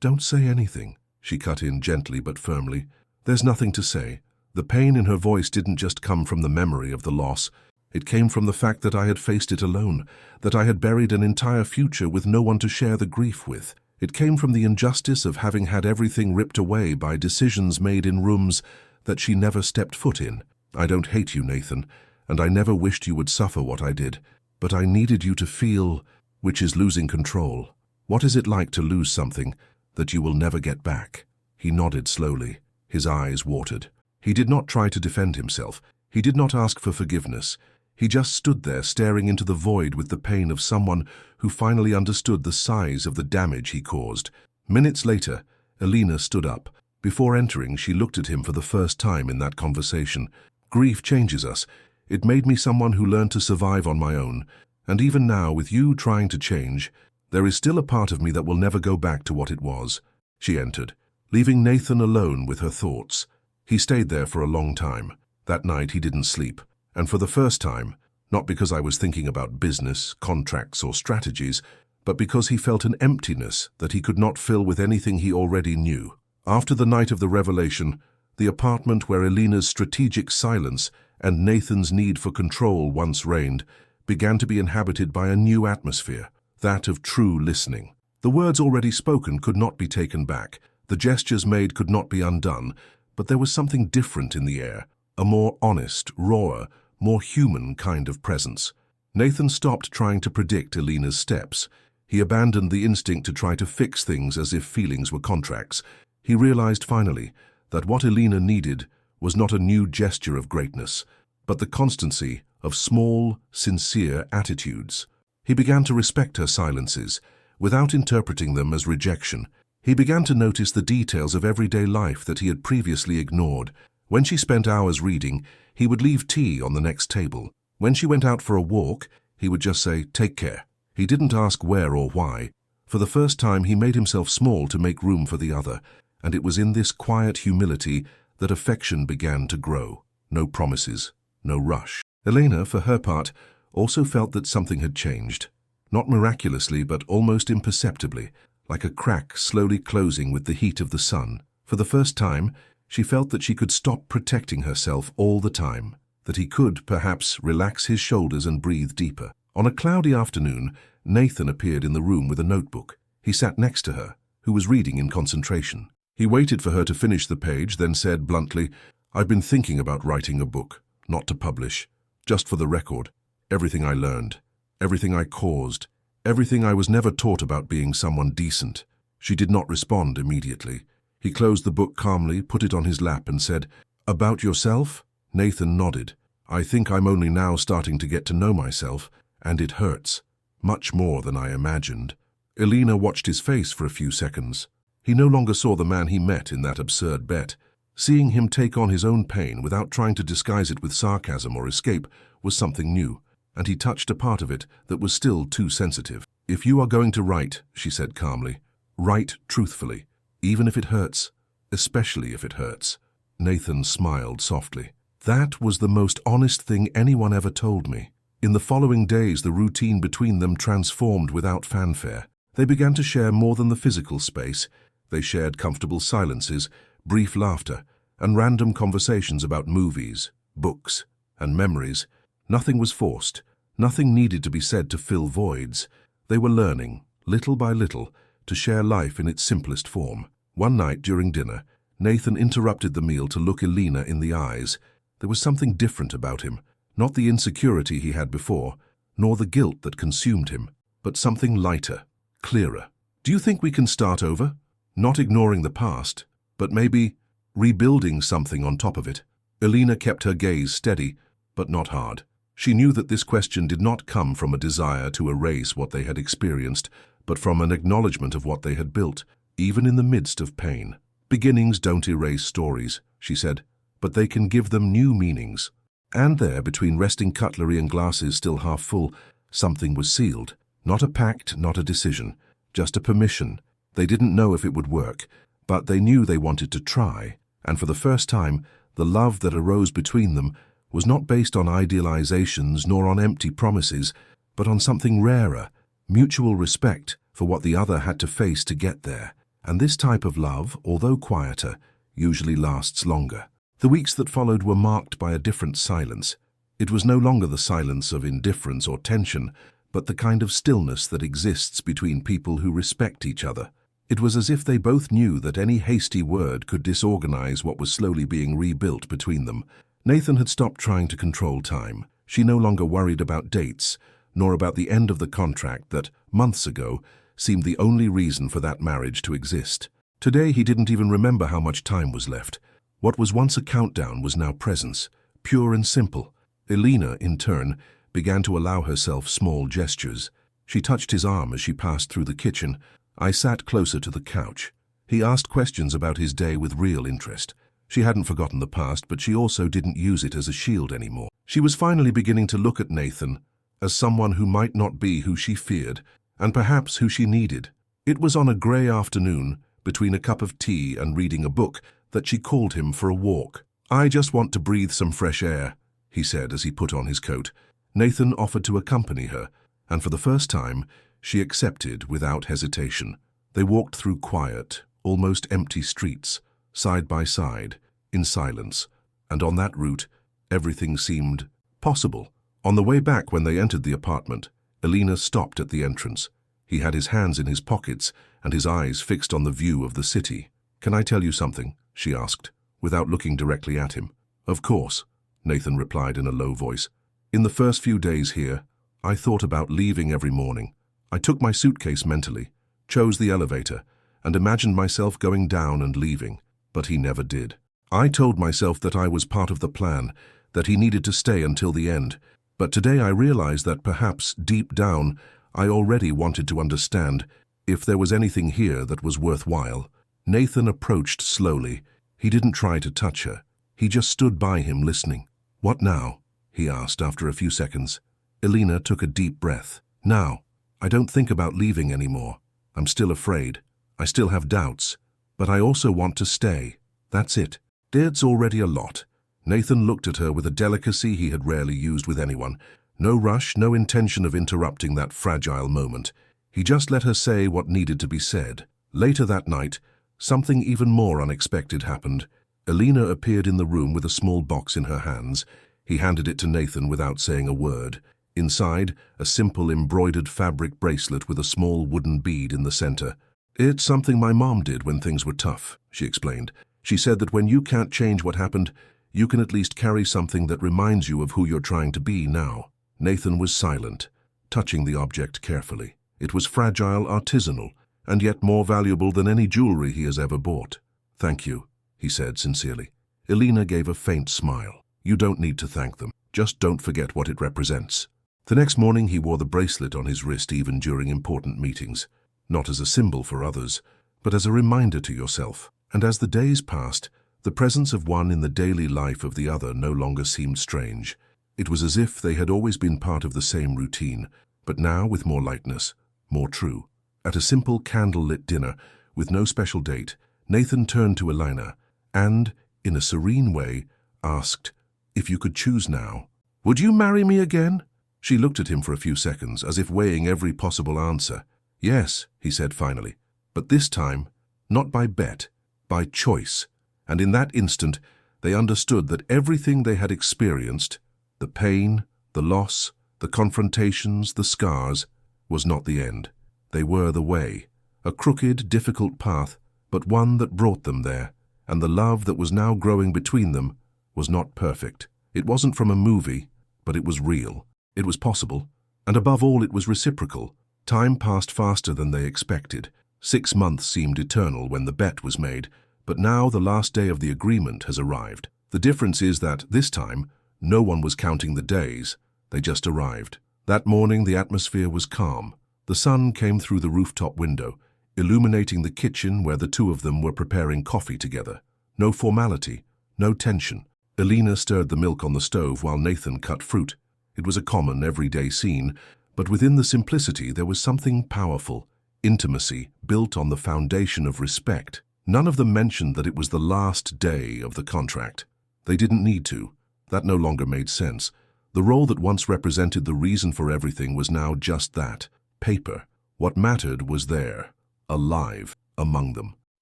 Don't say anything," she cut in gently but firmly. "There's nothing to say." The pain in her voice didn't just come from the memory of the loss. It came from the fact that I had faced it alone, that I had buried an entire future with no one to share the grief with. It came from the injustice of having had everything ripped away by decisions made in rooms that she never stepped foot in. "I don't hate you, Nathan, and I never wished you would suffer what I did, but I needed you to feel, which is losing control. What is it like to lose something that you will never get back?" He nodded slowly, his eyes watered. He did not try to defend himself. He did not ask for forgiveness. He just stood there staring into the void with the pain of someone who finally understood the size of the damage he caused. Minutes later, Elena stood up. Before entering, she looked at him for the first time in that conversation. "Grief changes us. It made me someone who learned to survive on my own. And even now, with you trying to change, there is still a part of me that will never go back to what it was." She entered, leaving Nathan alone with her thoughts. He stayed there for a long time. That night he didn't sleep. And for the first time, not because I was thinking about business, contracts, or strategies, but because he felt an emptiness that he could not fill with anything he already knew. After the night of the revelation, the apartment where Elena's strategic silence and Nathan's need for control once reigned began to be inhabited by a new atmosphere, that of true listening. The words already spoken could not be taken back, the gestures made could not be undone, but there was something different in the air, a more honest, rawer, more human kind of presence. Nathan stopped trying to predict Elena's steps. He abandoned the instinct to try to fix things as if feelings were contracts. He realized finally that what Elena needed was not a new gesture of greatness, but the constancy of small, sincere attitudes. He began to respect her silences, without interpreting them as rejection. He began to notice the details of everyday life that he had previously ignored. When she spent hours reading, he would leave tea on the next table. When she went out for a walk, he would just say, "Take care." He didn't ask where or why. For the first time, he made himself small to make room for the other, and it was in this quiet humility that affection began to grow. No promises, no rush. Elena, for her part, also felt that something had changed. Not miraculously, but almost imperceptibly, like a crack slowly closing with the heat of the sun. For the first time, she felt that she could stop protecting herself all the time, that he could, perhaps, relax his shoulders and breathe deeper. On a cloudy afternoon, Nathan appeared in the room with a notebook. He sat next to her, who was reading in concentration. He waited for her to finish the page, then said bluntly, "I've been thinking about writing a book, not to publish, just for the record. Everything I learned, everything I caused, everything I was never taught about being someone decent." She did not respond immediately. He closed the book calmly, put it on his lap and said, "About yourself?" Nathan nodded. "I think I'm only now starting to get to know myself, and it hurts. Much more than I imagined." Elena watched his face for a few seconds. He no longer saw the man he met in that absurd bet. Seeing him take on his own pain without trying to disguise it with sarcasm or escape was something new, and he touched a part of it that was still too sensitive. "If you are going to write," she said calmly, "write truthfully, even if it hurts, especially if it hurts." Nathan smiled softly. "That was the most honest thing anyone ever told me." In the following days, the routine between them transformed without fanfare. They began to share more than the physical space. They shared comfortable silences, brief laughter, and random conversations about movies, books, and memories. Nothing was forced. Nothing needed to be said to fill voids. They were learning, little by little, to share life in its simplest form. One night during dinner, Nathan interrupted the meal to look Elena in the eyes. There was something different about him. Not the insecurity he had before, nor the guilt that consumed him, but something lighter, clearer. "Do you think we can start over? Not ignoring the past, but maybe rebuilding something on top of it?" Elena kept her gaze steady, but not hard. She knew that this question did not come from a desire to erase what they had experienced, but from an acknowledgement of what they had built, even in the midst of pain. "Beginnings don't erase stories," she said, "but they can give them new meanings." And there, between resting cutlery and glasses still half full, something was sealed. Not a pact, not a decision, just a permission. They didn't know if it would work, but they knew they wanted to try. And for the first time, the love that arose between them was not based on idealizations nor on empty promises, but on something rarer, mutual respect for what the other had to face to get there. And this type of love, although quieter, usually lasts longer. The weeks that followed were marked by a different silence. It was no longer the silence of indifference or tension, but the kind of stillness that exists between people who respect each other. It was as if they both knew that any hasty word could disorganize what was slowly being rebuilt between them. Nathan had stopped trying to control time. She no longer worried about dates, nor about the end of the contract that, months ago, seemed the only reason for that marriage to exist. Today he didn't even remember how much time was left. What was once a countdown was now presence, pure and simple. Elena, in turn, began to allow herself small gestures. She touched his arm as she passed through the kitchen. I sat closer to the couch. He asked questions about his day with real interest. She hadn't forgotten the past, but she also didn't use it as a shield anymore. She was finally beginning to look at Nathan as someone who might not be who she feared, and perhaps who she needed. It was on a grey afternoon, between a cup of tea and reading a book, that she called him for a walk. "I just want to breathe some fresh air," he said as he put on his coat. Nathan offered to accompany her, and for the first time, she accepted without hesitation. They walked through quiet, almost empty streets, side by side, in silence, and on that route, everything seemed possible. On the way back, when they entered the apartment, Elena stopped at the entrance. He had his hands in his pockets and his eyes fixed on the view of the city. "Can I tell you something?" she asked, without looking directly at him. "Of course," Nathan replied in a low voice. "In the first few days here, I thought about leaving every morning. I took my suitcase mentally, chose the elevator, and imagined myself going down and leaving, but he never did. I told myself that I was part of the plan, that he needed to stay until the end, but today I realized that perhaps, deep down, I already wanted to understand. If there was anything here that was worthwhile. Nathan approached slowly. He didn't try to touch her. He just stood by him listening. "What now?" he asked after a few seconds. Elena took a deep breath. "Now, I don't think about leaving anymore. I'm still afraid. I still have doubts. But I also want to stay. That's it. It's already a lot." Nathan looked at her with a delicacy he had rarely used with anyone. No rush, no intention of interrupting that fragile moment. He just let her say what needed to be said. Later that night, something even more unexpected happened. Elena appeared in the room with a small box in her hands. He handed it to Nathan without saying a word. Inside, a simple embroidered fabric bracelet with a small wooden bead in the center. "It's something my mom did when things were tough," she explained. "She said that when you can't change what happened, you can at least carry something that reminds you of who you're trying to be now." Nathan was silent, touching the object carefully. It was fragile, artisanal, and yet more valuable than any jewelry he has ever bought. "Thank you," he said sincerely. Elena gave a faint smile. "You don't need to thank them. Just don't forget what it represents." The next morning he wore the bracelet on his wrist even during important meetings, not as a symbol for others, but as a reminder to yourself. And as the days passed, the presence of one in the daily life of the other no longer seemed strange. It was as if they had always been part of the same routine, but now with more lightness, more true. At a simple candle-lit dinner, with no special date, Nathan turned to Elena and, in a serene way, asked, "If you could choose now, would you marry me again?" She looked at him for a few seconds, as if weighing every possible answer. "Yes," he said finally, "but this time, not by bet, by choice." And in that instant, they understood that everything they had experienced, the pain, the loss, the confrontations, the scars, was not the end. They were the way, a crooked, difficult path, but one that brought them there, and the love that was now growing between them was not perfect. It wasn't from a movie, but it was real. It was possible, and above all it was reciprocal. Time passed faster than they expected. 6 months seemed eternal when the bet was made, but now the last day of the agreement has arrived. The difference is that, this time, no one was counting the days. They just arrived. That morning the atmosphere was calm. The sun came through the rooftop window, illuminating the kitchen where the two of them were preparing coffee together. No formality, no tension. Elena stirred the milk on the stove while Nathan cut fruit. It was a common, everyday scene, but within the simplicity there was something powerful, intimacy built on the foundation of respect. None of them mentioned that it was the last day of the contract. They didn't need to. That no longer made sense. The role that once represented the reason for everything was now just that, paper. What mattered was there, alive, among them.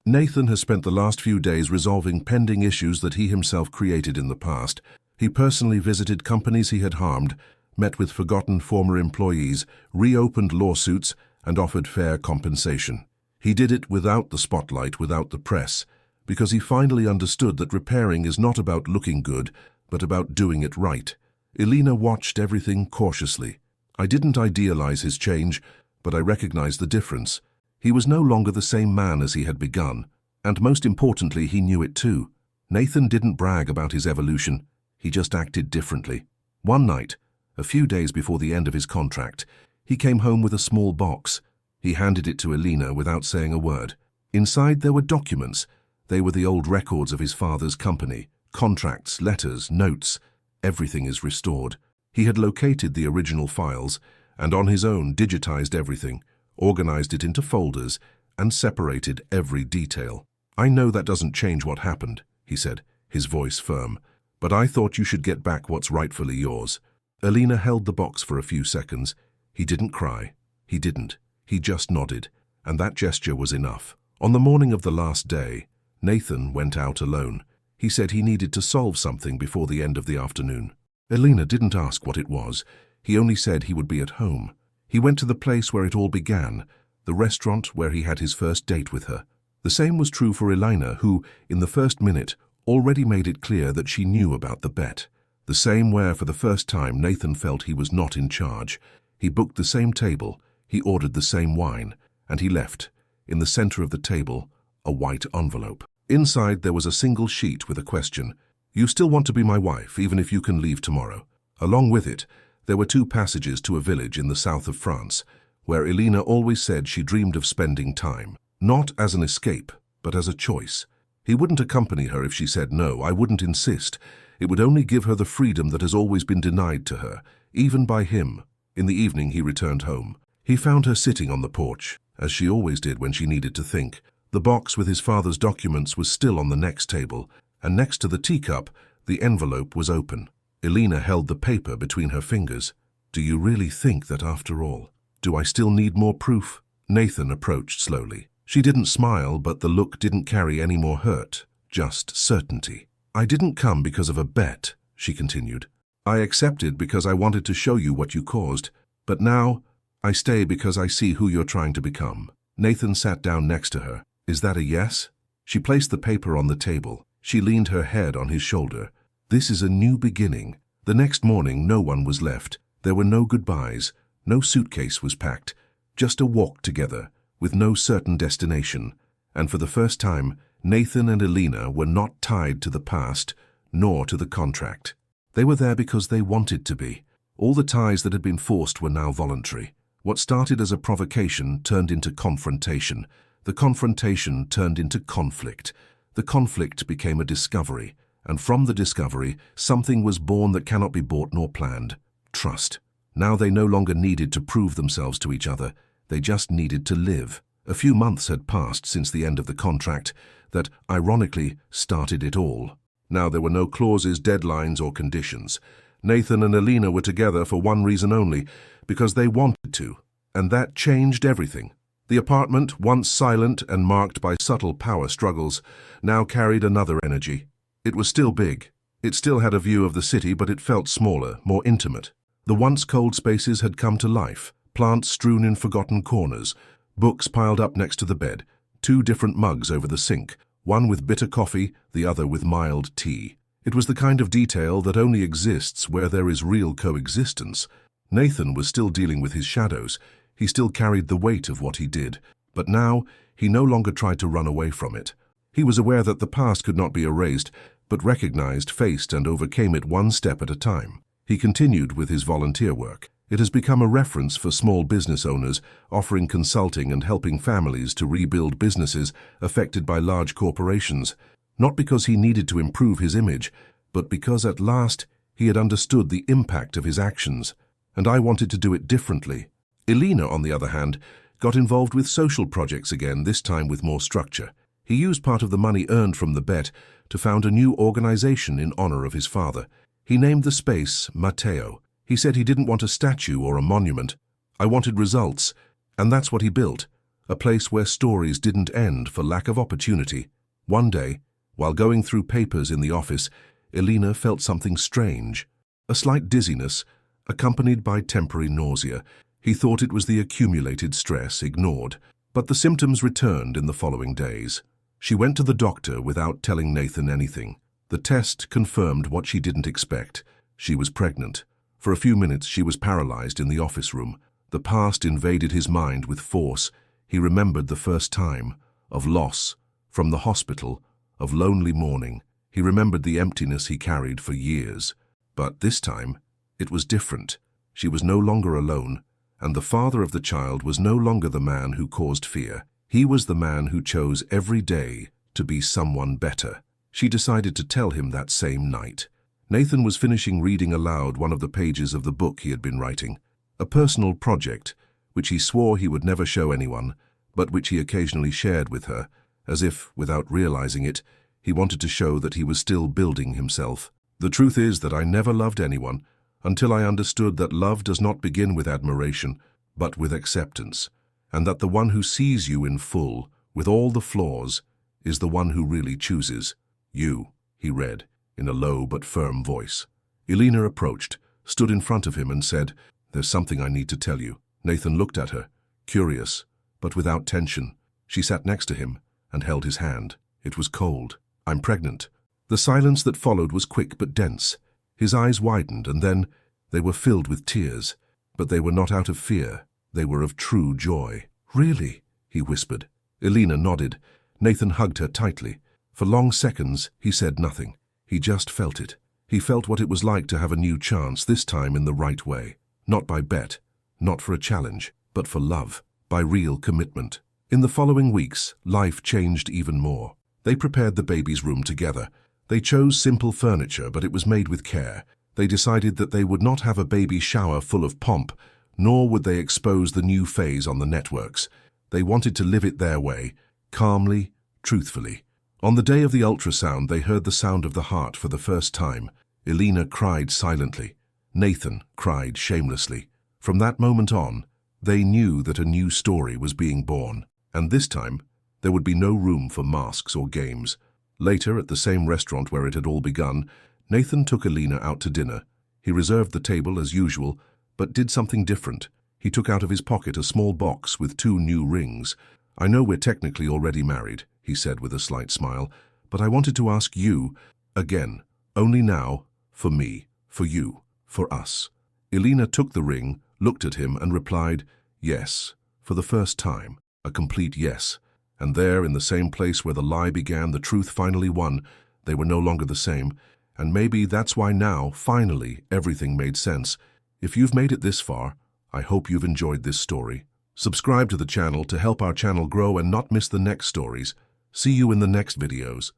Nathan has spent the last few days resolving pending issues that he himself created in the past. He personally visited companies he had harmed, met with forgotten former employees, reopened lawsuits, and offered fair compensation. He did it without the spotlight, without the press, because he finally understood that repairing is not about looking good, but about doing it right. Elena watched everything cautiously. I didn't idealize his change, but I recognized the difference. He was no longer the same man as he had begun, and most importantly, he knew it too. Nathan didn't brag about his evolution. He just acted differently. One night, a few days before the end of his contract, he came home with a small box. He handed it to Elena without saying a word. Inside there were documents. They were the old records of his father's company. Contracts, letters, notes. Everything is restored. He had located the original files, and on his own digitized everything, organized it into folders, and separated every detail. "I know that doesn't change what happened," he said, his voice firm, "but I thought you should get back what's rightfully yours." Elena held the box for a few seconds. He didn't cry. He didn't. He just nodded, and that gesture was enough. On the morning of the last day, Nathan went out alone. He said he needed to solve something before the end of the afternoon. Elena didn't ask what it was. He only said he would be at home. He went to the place where it all began, the restaurant where he had his first date with her. The same was true for Elena, who, in the first minute, already made it clear that she knew about the bet. The same where, for the first time, Nathan felt he was not in charge. He booked the same table, he ordered the same wine, and he left, in the center of the table, a white envelope. Inside there was a single sheet with a question. "You still want to be my wife, even if you can leave tomorrow?" Along with it, there were 2 passages to a village in the south of France, where Elena always said she dreamed of spending time. Not as an escape, but as a choice. He wouldn't accompany her if she said no. I wouldn't insist. It would only give her the freedom that has always been denied to her, even by him. In the evening he returned home. He found her sitting on the porch, as she always did when she needed to think. The box with his father's documents was still on the next table, and next to the teacup, the envelope was open. Elena held the paper between her fingers. Do you really think that after all? Do I still need more proof? Nathan approached slowly. She didn't smile, but the look didn't carry any more hurt, just certainty. I didn't come because of a bet, she continued. I accepted because I wanted to show you what you caused, but now I stay because I see who you're trying to become. Nathan sat down next to her. Is that a yes? She placed the paper on the table. She leaned her head on his shoulder. This is a new beginning. The next morning no one was left. There were no goodbyes. No suitcase was packed. Just a walk together, with no certain destination. And for the first time, Nathan and Elena were not tied to the past, nor to the contract. They were there because they wanted to be. All the ties that had been forced were now voluntary. What started as a provocation turned into confrontation. The confrontation turned into conflict. The conflict became a discovery. And from the discovery, something was born that cannot be bought nor planned. Trust. Now they no longer needed to prove themselves to each other. They just needed to live. A few months had passed since the end of the contract that, ironically, started it all. Now there were no clauses, deadlines, or conditions. Nathan and Elena were together for one reason only, because they wanted to. And that changed everything. The apartment, once silent and marked by subtle power struggles, now carried another energy. It was still big. It still had a view of the city, but it felt smaller, more intimate. The once cold spaces had come to life, plants strewn in forgotten corners, books piled up next to the bed, 2 different mugs over the sink, one with bitter coffee, the other with mild tea. It was the kind of detail that only exists where there is real coexistence. Nathan was still dealing with his shadows. He still carried the weight of what he did, but now he no longer tried to run away from it. He was aware that the past could not be erased, but recognized, faced, and overcame it one step at a time. He continued with his volunteer work. It has become a reference for small business owners, offering consulting and helping families to rebuild businesses affected by large corporations, not because he needed to improve his image, but because at last he had understood the impact of his actions, and I wanted to do it differently. Elena, on the other hand, got involved with social projects again, this time with more structure. He used part of the money earned from the bet to found a new organization in honor of his father. He named the space Matteo. He said he didn't want a statue or a monument. I wanted results, and that's what he built, a place where stories didn't end for lack of opportunity. One day, while going through papers in the office, Elena felt something strange, a slight dizziness, accompanied by temporary nausea. He thought it was the accumulated stress ignored, but the symptoms returned in the following days. She went to the doctor without telling Nathan anything. The test confirmed what she didn't expect. She was pregnant. For a few minutes she was paralyzed in the office room. The past invaded his mind with force. He remembered the first time, of loss, from the hospital, of lonely mourning. He remembered the emptiness he carried for years. But this time, it was different. She was no longer alone, and the father of the child was no longer the man who caused fear. He was the man who chose every day to be someone better. She decided to tell him that same night. Nathan was finishing reading aloud one of the pages of the book he had been writing, a personal project which he swore he would never show anyone, but which he occasionally shared with her, as if, without realizing it, he wanted to show that he was still building himself. The truth is that I never loved anyone until I understood that love does not begin with admiration, but with acceptance, and that the one who sees you in full, with all the flaws, is the one who really chooses you, he read, in a low but firm voice. Elena approached, stood in front of him and said, "There's something I need to tell you." Nathan looked at her, curious, but without tension. She sat next to him and held his hand. It was cold. "I'm pregnant." The silence that followed was quick but dense. His eyes widened, and then they were filled with tears. But they were not out of fear. They were of true joy. "Really?" he whispered. Elena nodded. Nathan hugged her tightly. For long seconds, he said nothing. He just felt it. He felt what it was like to have a new chance, this time in the right way. Not by bet, not for a challenge, but for love, by real commitment. In the following weeks, life changed even more. They prepared the baby's room together. They chose simple furniture, but it was made with care. They decided that they would not have a baby shower full of pomp, nor would they expose the new phase on the networks. They wanted to live it their way, calmly, truthfully. On the day of the ultrasound, they heard the sound of the heart for the first time. Elena cried silently. Nathan cried shamelessly. From that moment on, they knew that a new story was being born. And this time, there would be no room for masks or games. Later, at the same restaurant where it had all begun, Nathan took Elena out to dinner. He reserved the table as usual, but did something different. He took out of his pocket a small box with 2 new rings. "I know we're technically already married," he said with a slight smile, "but I wanted to ask you, again, only now, for me, for you, for us." Elena took the ring, looked at him and replied, "Yes," for the first time, a complete yes. And there, in the same place where the lie began, the truth finally won. They were no longer the same. And maybe that's why now, finally, everything made sense. If you've made it this far, I hope you've enjoyed this story. Subscribe to the channel to help our channel grow and not miss the next stories. See you in the next videos.